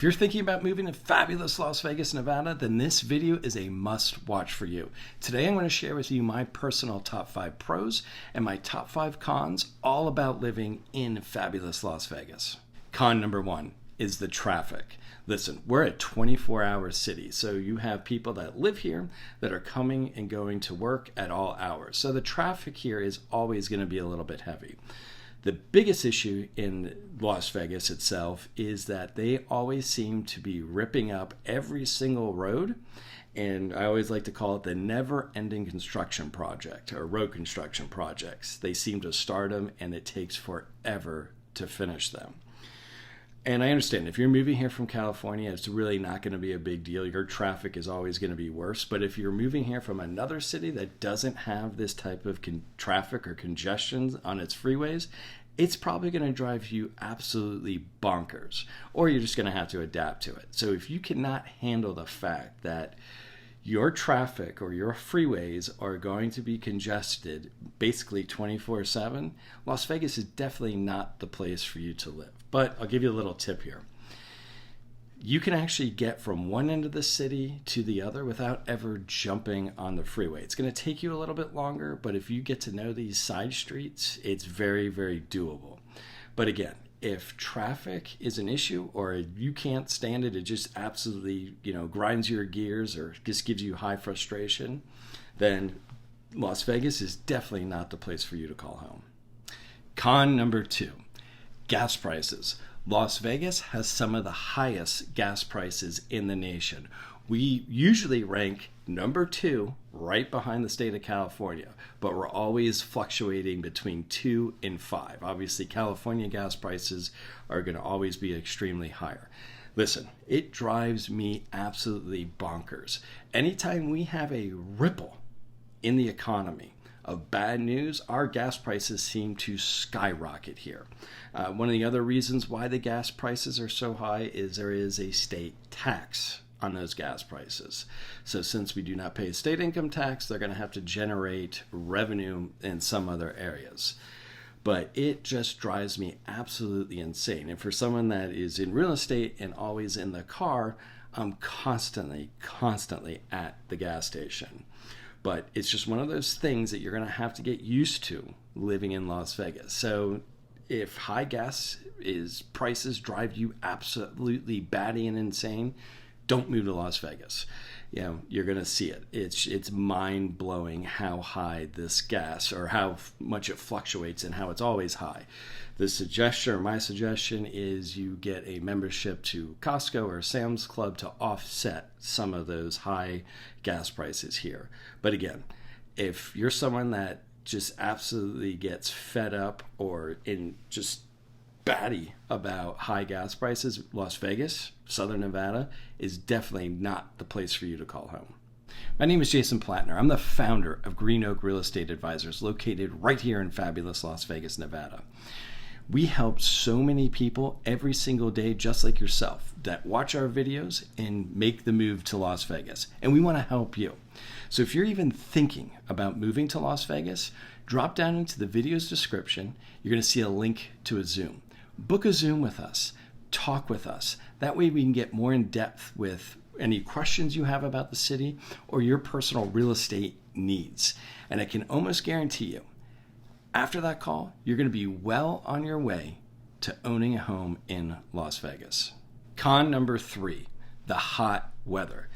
If you're thinking about moving to fabulous Las Vegas, Nevada, then this video is a must watch for you. Today I'm going to share with you my personal top 5 pros and my top 5 cons all about living in fabulous Las Vegas. Con number 1 is the traffic. Listen, we're a 24-hour city, so you have people that live here that are coming and going to work at all hours. So the traffic here is always going to be a little bit heavy. The biggest issue in Las Vegas itself is that they always seem to be ripping up every single road, and I always like to call it the never-ending construction project or road construction projects. They seem to start them and it takes forever to finish them. And I understand if you're moving here from California, it's really not going to be a big deal. Your traffic is always going to be worse. But if you're moving here from another city that doesn't have this type of traffic or congestion on its freeways, it's probably going to drive you absolutely bonkers, or you're just going to have to adapt to it. So if you cannot handle the fact that your traffic or your freeways are going to be congested basically 24/7, Las Vegas is definitely not the place for you to live. But I'll give you a little tip here. You can actually get from one end of the city to the other without ever jumping on the freeway. It's going to take you a little bit longer, but if you get to know these side streets, it's very, very doable. But again, if traffic is an issue or you can't stand it, it just absolutely, grinds your gears or just gives you high frustration, then Las Vegas is definitely not the place for you to call home. Con number 2, gas prices. Las Vegas has some of the highest gas prices in the nation. We usually rank number 2 right behind the state of California, but we're always fluctuating between 2 and 5. Obviously, California gas prices are going to always be extremely higher. Listen, it drives me absolutely bonkers. Anytime we have a ripple in the economy of bad news, our gas prices seem to skyrocket here. One of the other reasons why the gas prices are so high is there is a state tax on those gas prices. So since we do not pay state income tax, they're going to have to generate revenue in some other areas. But it just drives me absolutely insane. And for someone that is in real estate and always in the car, I'm constantly at the gas station. But it's just one of those things that you're going to have to get used to living in Las Vegas. So if high gas prices drive you absolutely batty and insane, don't move to Las Vegas. You're going to see it. It's mind-blowing how high this gas or how much it fluctuates and how it's always high. My suggestion is you get a membership to Costco or Sam's Club to offset some of those high gas prices here. But again, if you're someone that just absolutely gets fed up or just batty about high gas prices, Las Vegas, Southern Nevada is definitely not the place for you to call home. My name is Jason Plattner. I'm the founder of Green Oak Real Estate Advisors, located right here in fabulous Las Vegas, Nevada. We help so many people every single day, just like yourself, that watch our videos and make the move to Las Vegas. And we want to help you. So if you're even thinking about moving to Las Vegas, drop down into the video's description. You're going to see a link to a Zoom. Book a Zoom with us. Talk with us. That way we can get more in depth with any questions you have about the city or your personal real estate needs. And I can almost guarantee you, after that call, you're going to be well on your way to owning a home in Las Vegas. Con number 3, the hot weather.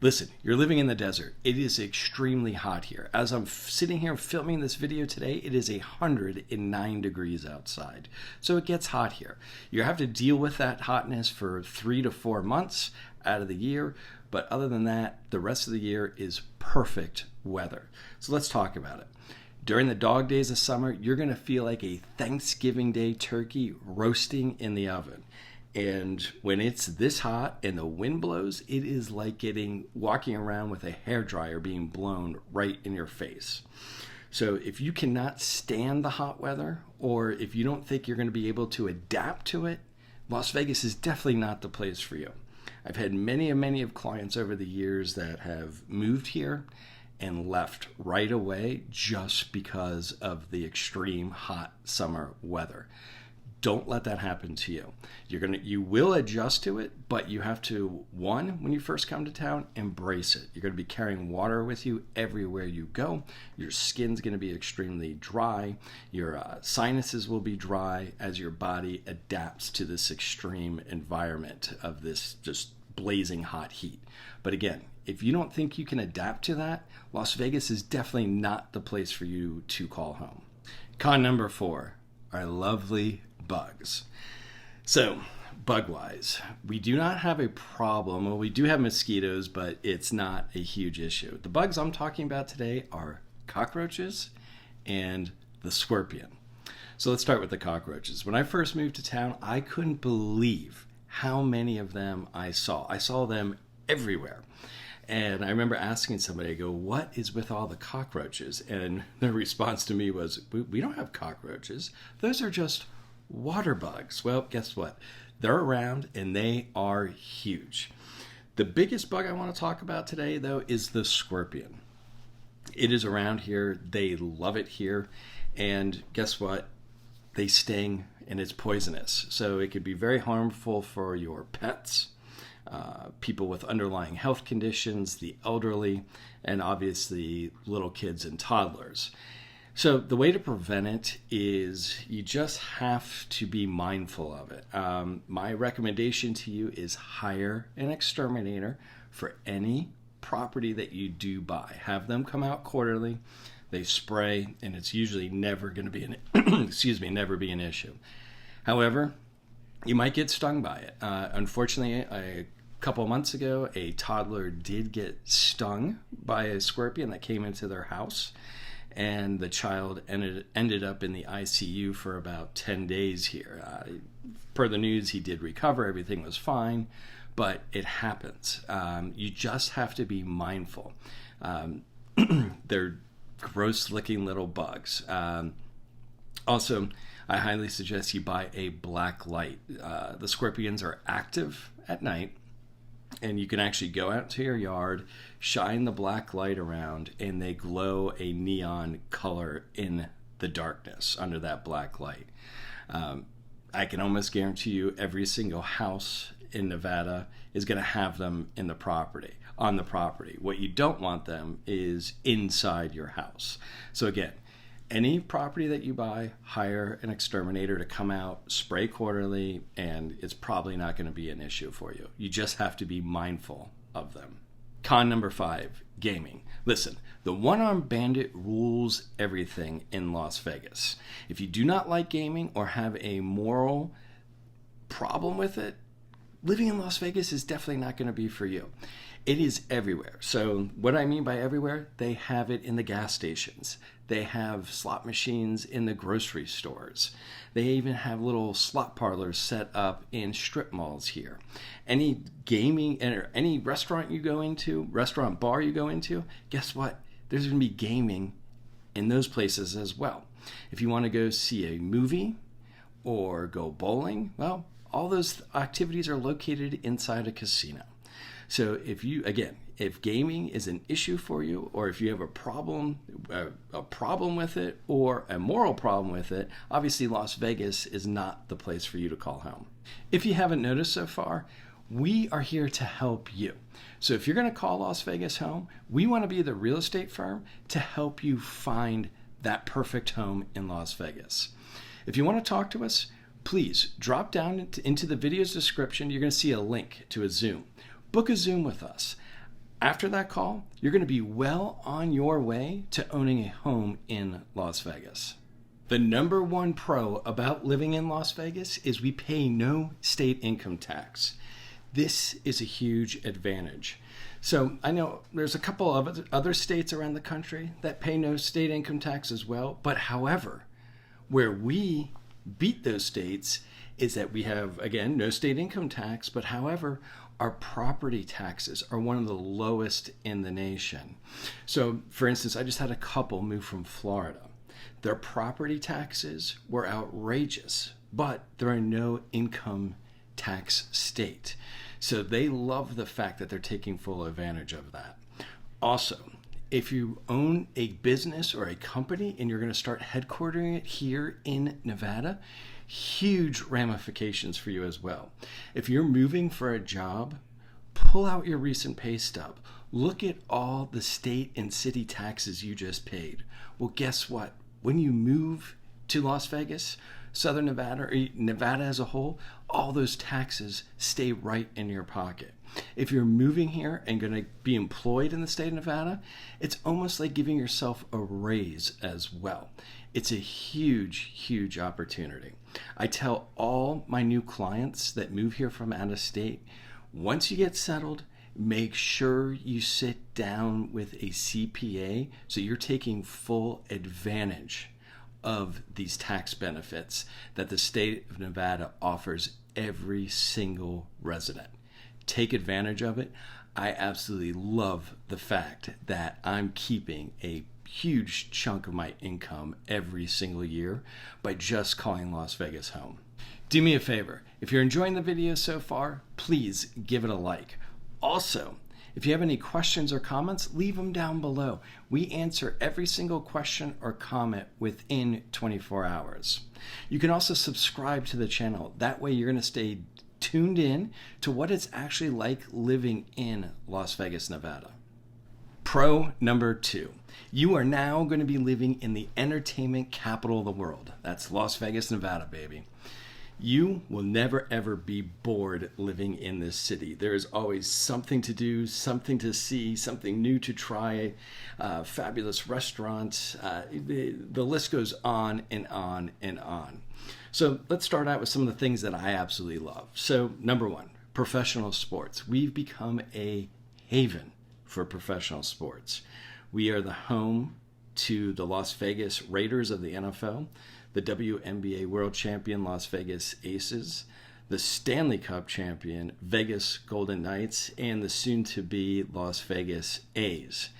Listen, you're living in the desert. It is extremely hot here. As I'm sitting here filming this video today, it is 109 degrees outside. So it gets hot here. You have to deal with that hotness for 3 to 4 months out of the year. But other than that, the rest of the year is perfect weather. So let's talk about it. During the dog days of summer, you're going to feel like a Thanksgiving Day turkey roasting in the oven. And when it's this hot and the wind blows, it is like walking around with a hairdryer being blown right in your face. So if you cannot stand the hot weather, or if you don't think you're going to be able to adapt to it, Las Vegas is definitely not the place for you. I've had many of clients over the years that have moved here and left right away just because of the extreme hot summer weather. Don't let that happen to you. You will adjust to it, but you have to, one, when you first come to town, embrace it. You're going to be carrying water with you everywhere you go. Your skin's going to be extremely dry. Your sinuses will be dry as your body adapts to this extreme environment of this just blazing hot heat. But again, if you don't think you can adapt to that, Las Vegas is definitely not the place for you to call home. Con number 4, our lovely bugs. So, bug-wise, we do not have a problem. Well, we do have mosquitoes, but it's not a huge issue. The bugs I'm talking about today are cockroaches and the scorpion. So let's start with the cockroaches. When I first moved to town, I couldn't believe how many of them I saw. I saw them everywhere. And I remember asking somebody, I go, what is with all the cockroaches? And their response to me was, we don't have cockroaches. Those are just water bugs. Well, guess what? They're around and they are huge. The biggest bug I want to talk about today, though, is the scorpion. It is around here. They love it here. And guess what? They sting and it's poisonous. So it could be very harmful for your pets, people with underlying health conditions, the elderly, and obviously little kids and toddlers. So the way to prevent it is you just have to be mindful of it. My recommendation to you is hire an exterminator for any property that you do buy. Have them come out quarterly. They spray, and it's usually never going to be never be an issue. However, you might get stung by it. Unfortunately, a couple of months ago, a toddler did get stung by a scorpion that came into their house, and the child ended up in the ICU for about 10 days here. Per the news, he did recover. Everything was fine, but it happens. You just have to be mindful. They're gross-looking little bugs. Also, I highly suggest you buy a black light. The scorpions are active at night, and you can actually go out to your yard, shine the black light around, and they glow a neon color in the darkness under that black light. I can almost guarantee you every single house in Nevada is going to have them on the property. What you don't want them is inside your house. So again, any property that you buy, hire an exterminator to come out, spray quarterly, and it's probably not going to be an issue for you. You just have to be mindful of them. Con number 5, gaming. Listen, the one-armed bandit rules everything in Las Vegas. If you do not like gaming or have a moral problem with it, living in Las Vegas is definitely not going to be for you. It is everywhere. So what I mean by everywhere, they have it in the gas stations. They have slot machines in the grocery stores. They even have little slot parlors set up in strip malls here. Any gaming, any restaurant bar you go into, guess what? There's going to be gaming in those places as well. If you want to go see a movie or go bowling, well, all those activities are located inside a casino. So if gaming is an issue for you, or if you have a problem with it, or a moral problem with it, obviously Las Vegas is not the place for you to call home. If you haven't noticed so far, we are here to help you. So if you're going to call Las Vegas home, we want to be the real estate firm to help you find that perfect home in Las Vegas. If you want to talk to us, please drop down into the video's description. You're going to see a link to a Zoom. Book a Zoom with us. After that call, you're going to be well on your way to owning a home in Las Vegas. The number one pro about living in Las Vegas is we pay no state income tax. This is a huge advantage. So I know there's a couple of other states around the country that pay no state income tax as well. But however, where we beat those states is that we have, again, no state income tax, but however, our property taxes are one of the lowest in the nation. So, for instance, I just had a couple move from Florida. Their property taxes were outrageous, but they're a no income tax state. So they love the fact that they're taking full advantage of that. Also, if you own a business or a company and you're going to start headquartering it here in Nevada, huge ramifications for you as well. If you're moving for a job, pull out your recent pay stub. Look at all the state and city taxes you just paid. Well, guess what? When you move to Las Vegas, Southern Nevada, or Nevada as a whole, all those taxes stay right in your pocket. If you're moving here and going to be employed in the state of Nevada, it's almost like giving yourself a raise as well. It's a huge, huge opportunity. I tell all my new clients that move here from out of state, once you get settled, make sure you sit down with a CPA so you're taking full advantage of these tax benefits that the state of Nevada offers every single resident. Take advantage of it. I absolutely love the fact that I'm keeping a huge chunk of my income every single year by just calling Las Vegas home. Do me a favor. If you're enjoying the video so far, please give it a like. Also, if you have any questions or comments, leave them down below. We answer every single question or comment within 24 hours. You can also subscribe to the channel. That way you're going to stay tuned in to what it's actually like living in Las Vegas, Nevada. Pro number 2. You are now going to be living in the entertainment capital of the world. That's Las Vegas, Nevada, baby. You will never ever be bored living in this city. There is always something to do, something to see, something new to try, fabulous restaurants. The list goes on and on and on. So let's start out with some of the things that I absolutely love. So number 1, professional sports. We've become a haven for professional sports. We are the home to the Las Vegas Raiders of the NFL, the WNBA World Champion Las Vegas Aces, the Stanley Cup champion Vegas Golden Knights, and the soon-to-be Las Vegas A's.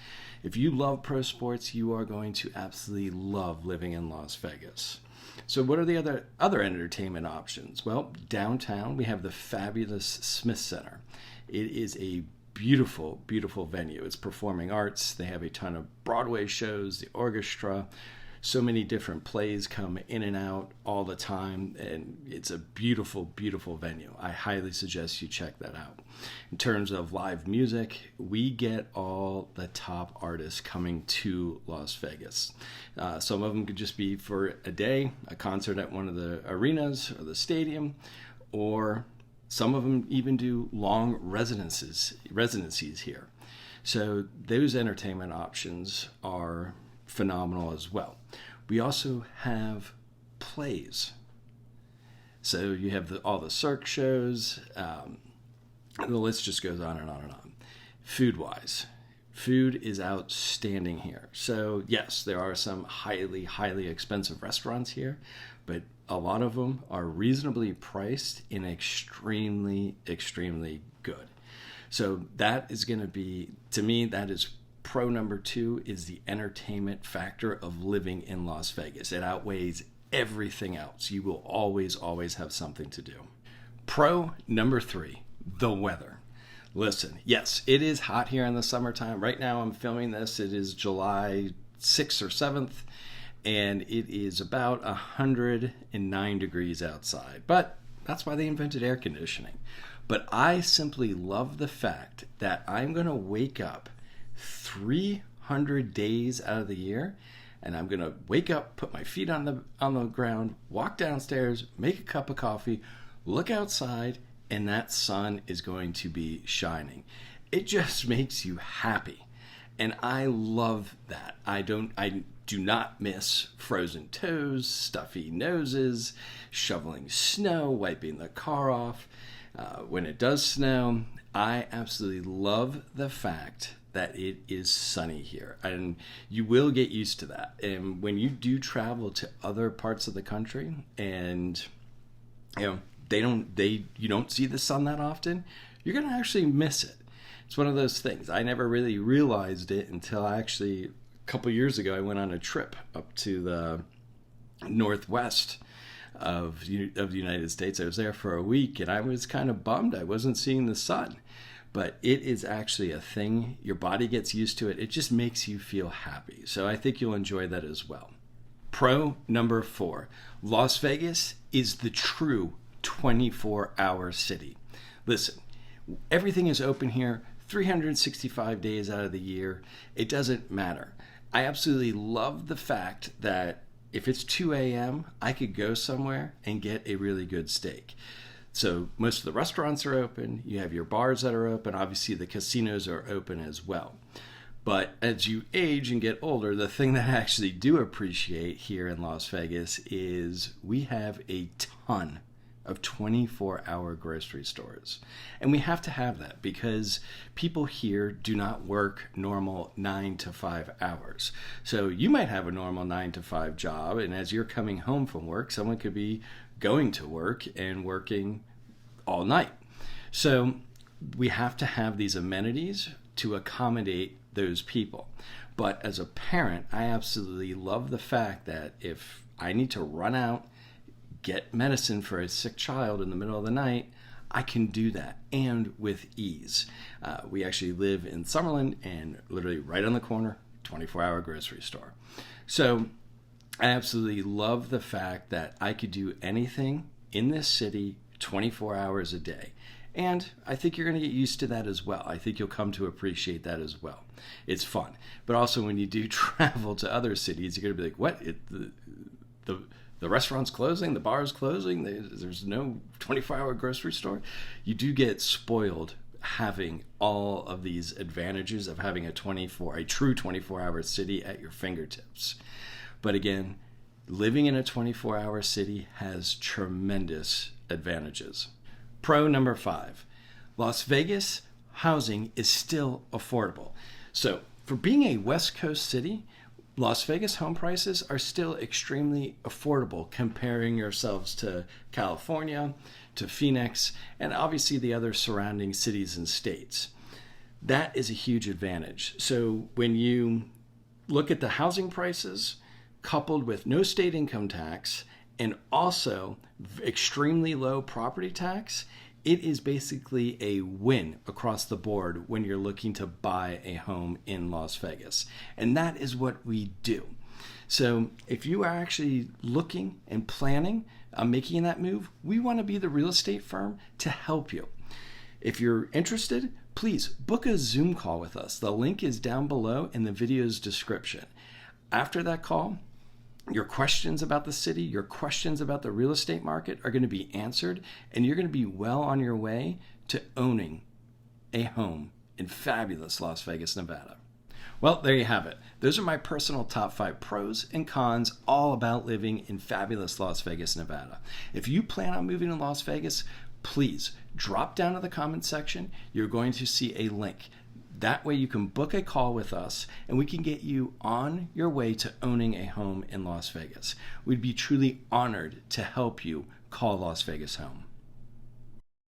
If you love pro sports, you are going to absolutely love living in Las Vegas. So what are the other entertainment options? Well, downtown we have the fabulous Smith Center. It is a beautiful, beautiful venue. It's performing arts. They have a ton of Broadway shows, the orchestra. So many different plays come in and out all the time, and it's a beautiful, beautiful venue. I highly suggest you check that out. In terms of live music, we get all the top artists coming to Las Vegas. Some of them could just be for a day, a concert at one of the arenas or the stadium, or some of them even do long residencies here. So those entertainment options are phenomenal as well. We also have plays. So you have all the Cirque shows. The list just goes on and on and on. Food-wise, food is outstanding here. So yes, there are some highly, highly expensive restaurants here, but a lot of them are reasonably priced and extremely, extremely good. So that is going to be, to me, that is pro number 2, is the entertainment factor of living in Las Vegas. It outweighs everything else. You will always, always have something to do. Pro number 3, the weather. Listen, yes, it is hot here in the summertime. Right now I'm filming this. It is July 6th or 7th, and it is about 109 degrees outside. But that's why they invented air conditioning. But I simply love the fact that I'm going to wake up 300 days out of the year, and I'm going to wake up, put my feet on the ground, walk downstairs, make a cup of coffee, look outside, and that sun is going to be shining. It just makes you happy. And I love that. I do not miss frozen toes, stuffy noses, shoveling snow, wiping the car off. When it does snow, I absolutely love the fact that it is sunny here, and you will get used to that. And when you do travel to other parts of the country, and you don't see the sun that often, you're gonna actually miss it. It's one of those things. I never really realized it until a couple years ago I went on a trip up to the northwest of the United States. I was there for a week, and I was kind of bummed I wasn't seeing the sun. But it is actually a thing. Your body gets used to it. It just makes you feel happy. So I think you'll enjoy that as well. Pro number 4, Las Vegas is the true 24-hour city. Listen, everything is open here 365 days out of the year. It doesn't matter. I absolutely love the fact that if it's 2 a.m., I could go somewhere and get a really good steak. So most of the restaurants are open. You have your bars that are open. Obviously, the casinos are open as well. But as you age and get older, the thing that I actually do appreciate here in Las Vegas is we have a ton of 24-hour grocery stores. And we have to have that because people here do not work normal 9 to 5 hours. So you might have a normal 9 to 5 job, and as you're coming home from work, someone could be going to work and working all night. So we have to have these amenities to accommodate those people. But as a parent, I absolutely love the fact that if I need to run out, get medicine for a sick child in the middle of the night, I can do that, and with ease. We actually live in Summerlin, and literally right on the corner, 24-hour grocery store. So I absolutely love the fact that I could do anything in this city 24 hours a day. And I think you're going to get used to that as well. I think you'll come to appreciate that as well. It's fun. But also when you do travel to other cities, you're going to be like, what? The restaurant's closing, the bar's closing, there's no 24-hour grocery store. You do get spoiled having all of these advantages of having a true 24-hour city at your fingertips. But again, living in a 24-hour city has tremendous advantages. Pro number 5, Las Vegas housing is still affordable. So for being a West Coast city, Las Vegas home prices are still extremely affordable comparing yourselves to California, to Phoenix, and obviously the other surrounding cities and states. That is a huge advantage. So when you look at the housing prices coupled with no state income tax and also extremely low property tax, it is basically a win across the board when you're looking to buy a home in Las Vegas. And that is what we do. So if you are actually looking and planning on making that move, we want to be the real estate firm to help you. If you're interested, please book a Zoom call with us. The link is down below in the video's description. After that call, your questions about the city, your questions about the real estate market are going to be answered, and you're going to be well on your way to owning a home in fabulous Las Vegas, Nevada. Well, there you have it. Those are my personal top 5 pros and cons all about living in fabulous Las Vegas, Nevada. If you plan on moving to Las Vegas, please drop down to the comment section. You're going to see a link. That way you can book a call with us and we can get you on your way to owning a home in Las Vegas. We'd be truly honored to help you call Las Vegas home.